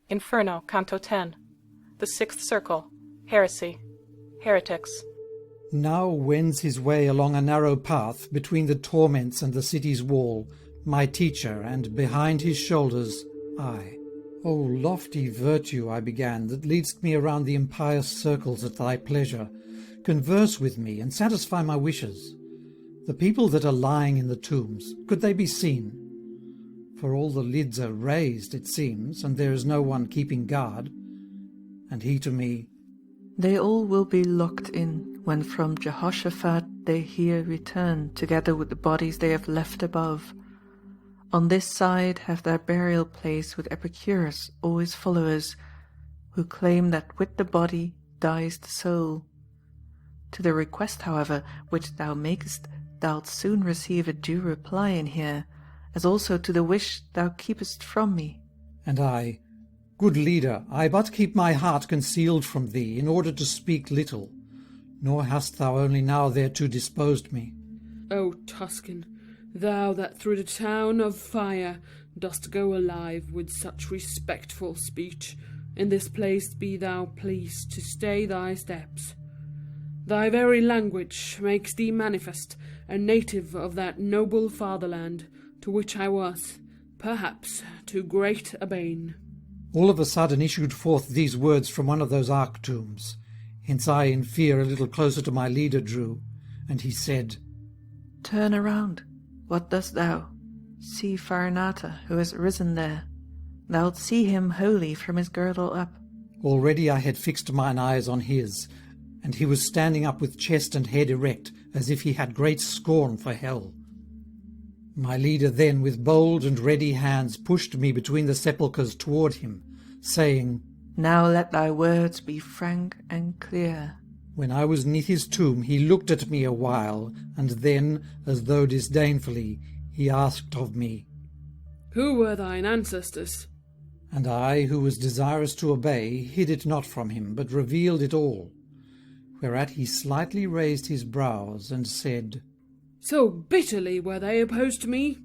Inferno, Canto 10. The Sixth Circle. Heresy. Heretics. Now wends his way along a narrow path between the torments and the city's wall, my teacher, and behind his shoulders, I. O lofty virtue, I began, that leadst me around the impious circles at thy pleasure, converse with me and satisfy my wishes. The people that are lying in the tombs, could they be seen? For all the lids are raised, it seems, and there is no one keeping guard. And he to me, They all will be locked in, when from Jehoshaphat they here return, together with the bodies they have left above. On this side have their burial place with Epicurus, all his followers, who claim that with the body dies the soul. To the request, however, which thou makest, thou'lt soon receive a due reply in here, as also to the wish thou keepest from me. and I, Good leader, I but keep my heart concealed from thee, in order to speak little, nor hast thou only now thereto disposed me. O Tuscan, thou that through the town of fire dost go alive with such respectful speech, in this place be thou pleased to stay thy steps. Thy very language makes thee manifest a native of that noble fatherland, to which I was, perhaps, too great a bane. All of a sudden issued forth these words from one of those ark-tombs. Hence I in fear a little closer to my leader drew, and he said, Turn around. What dost thou? See Farinata, who has risen there. Thou'lt see him wholly from his girdle up. Already I had fixed mine eyes on his, and he was standing up with chest and head erect, as if he had great scorn for hell. My leader then, with bold and ready hands, pushed me between the sepulchres toward him, saying, Now let thy words be frank and clear. When I was 'neath his tomb, he looked at me a while, and then, as though disdainfully, he asked of me, Who were thine ancestors? And I, who was desirous to obey, hid it not from him, but revealed it all. Whereat he slightly raised his brows, and said, So bitterly were they opposed to me,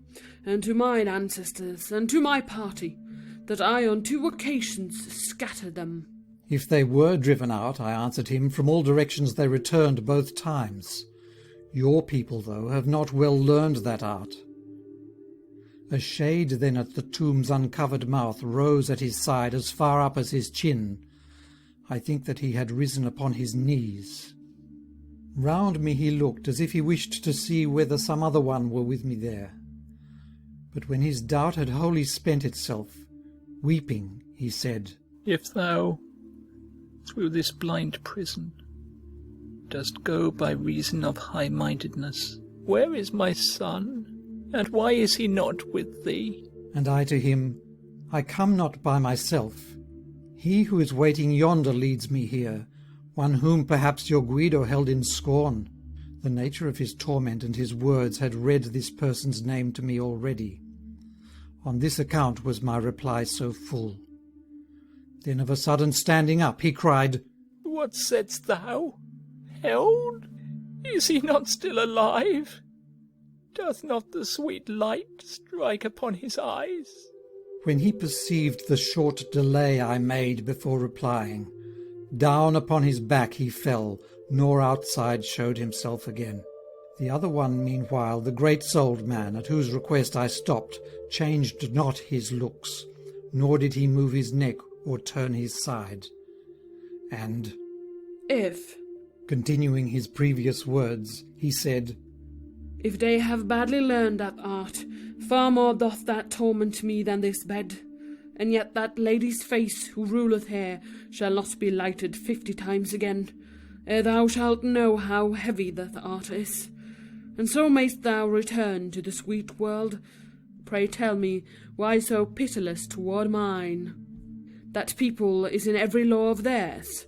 and to mine ancestors, and to my party, that I on 2 occasions scattered them. If they were driven out, I answered him, from all directions they returned both times. Your people, though, have not well learned that art. A shade then at the tomb's uncovered mouth rose at his side as far up as his chin. I think that he had risen upon his knees. Round me he looked, as if he wished to see whether some other one were with me there. But when his doubt had wholly spent itself, weeping, he said, If thou, through this blind prison, dost go by reason of high-mindedness, where is my son, and why is he not with thee? And I to him, I come not by myself. He who is waiting yonder leads me here, one whom perhaps your Guido held in scorn. The nature of his torment and his words had read this person's name to me already. On this account was my reply so full. Then of a sudden standing up, he cried, What saidst thou? Held? Is he not still alive? Doth not the sweet light strike upon his eyes? When he perceived the short delay I made before replying, down upon his back he fell, nor outside showed himself again. The other one, meanwhile, the great-souled man, at whose request I stopped, changed not his looks, nor did he move his neck or turn his side. And, If continuing his previous words, he said, they have badly learned that art, far more doth that torment me than this bed. And yet that lady's face who ruleth here shall not be lighted 50 times again, ere thou shalt know how heavy that art is. And so mayst thou return to the sweet world. Pray tell me, why so pitiless toward mine? That people is in every law of theirs.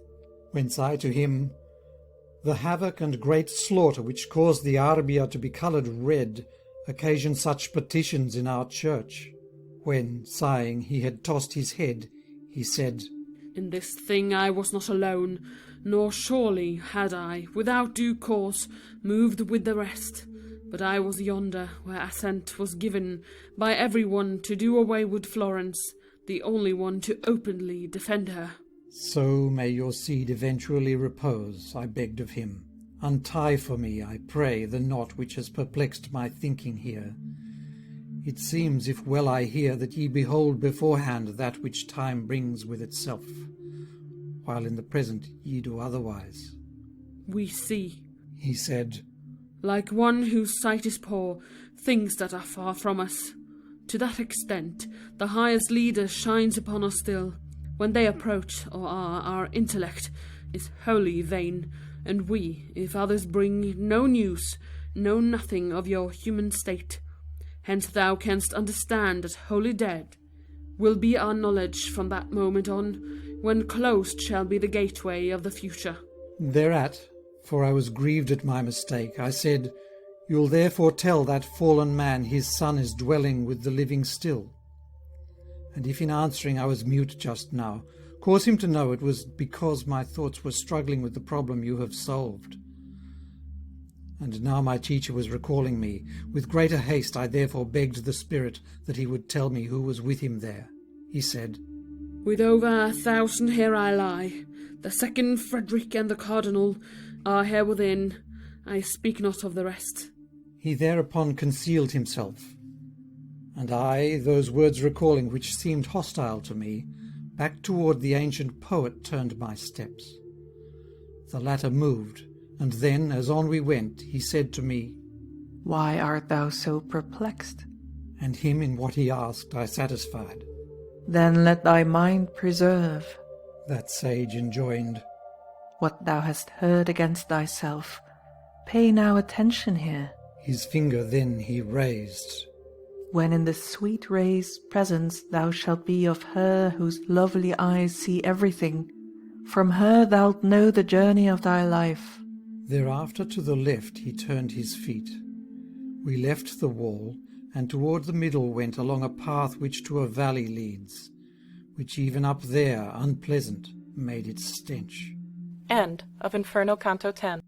Whence I to him, The havoc and great slaughter which caused the Arbia to be coloured red occasioned such petitions in our church. When, sighing, he had tossed his head, he said, In this thing I was not alone, nor surely had I, without due cause, moved with the rest. But I was yonder, where assent was given by every one to do away with Florence, the only one to openly defend her. So may your seed eventually repose, I begged of him. Untie for me, I pray, the knot which has perplexed my thinking here. It seems, if well I hear, that ye behold beforehand that which time brings with itself, while in the present ye do otherwise. We see, He said, like one whose sight is poor, things that are far from us. To that extent, the highest leader shines upon us still. When they approach, or are, our intellect is wholly vain, and we, if others bring no news, know nothing of your human state. Hence thou canst understand that wholly dead will be our knowledge from that moment on, when closed shall be the gateway of the future. Thereat, for I was grieved at my mistake, I said, You'll therefore tell that fallen man his son is dwelling with the living still. And if in answering I was mute just now, cause him to know it was because my thoughts were struggling with the problem you have solved. And now my teacher was recalling me. With greater haste I therefore begged the spirit that he would tell me who was with him there. He said, With over 1,000 here I lie. The second Frederick and the Cardinal are here within. I speak not of the rest. He thereupon concealed himself. And I, those words recalling which seemed hostile to me, back toward the ancient poet turned my steps. The latter moved, and then, as on we went, he said to me, Why art thou so perplexed? And him in what he asked I satisfied. Then let thy mind preserve That sage enjoined, what thou hast heard against thyself. Pay now attention here. His finger then he raised. When in the sweet ray's presence thou shalt be of her whose lovely eyes see everything, from her thou'lt know the journey of thy life. Thereafter to the left he turned his feet. We left the wall, and toward the middle went along a path which to a valley leads, which even up there, unpleasant, made its stench. End of Inferno Canto 10.